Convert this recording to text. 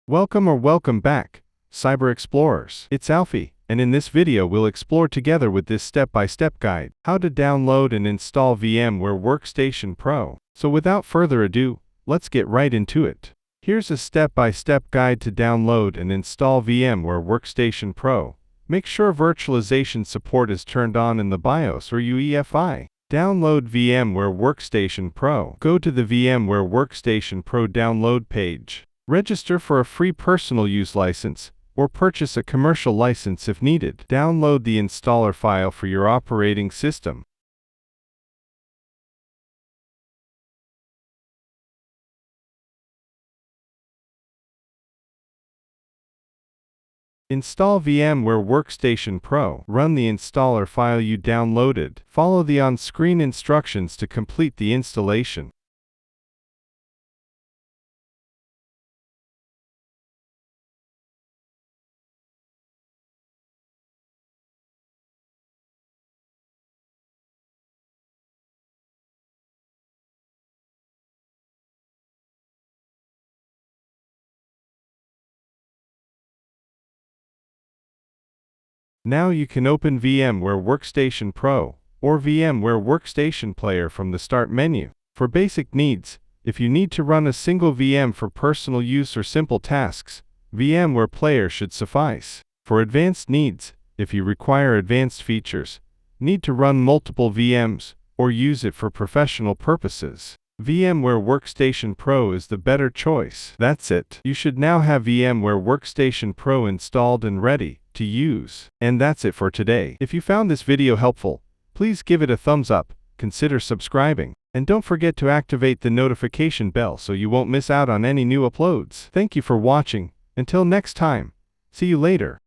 Welcome back, Cyber Explorers. It's Alfie, and in this video we'll explore together with this step-by-step guide, how to download and install VMware Workstation Pro. So without further ado, let's get right into it. Here's a step-by-step guide to download and install VMware Workstation Pro. Make sure virtualization support is turned on in the BIOS or UEFI. Download VMware Workstation Pro. Go to the VMware Workstation Pro download page. Register for a free personal use license, or purchase a commercial license if needed. Download the installer file for your operating system. Install VMware Workstation Pro. Run the installer file you downloaded. Follow the on-screen instructions to complete the installation. Now you can open VMware Workstation Pro or VMware Workstation Player from the Start menu. For basic needs, if you need to run a single VM for personal use or simple tasks, VMware Player should suffice. For advanced needs, if you require advanced features, need to run multiple VMs, or use it for professional purposes, VMware Workstation Pro is the better choice. That's it. You should now have VMware Workstation Pro installed and ready to use. And that's it for today. If you found this video helpful, please give it a thumbs up, consider subscribing, and don't forget to activate the notification bell so you won't miss out on any new uploads. Thank you for watching. Until next time, see you later.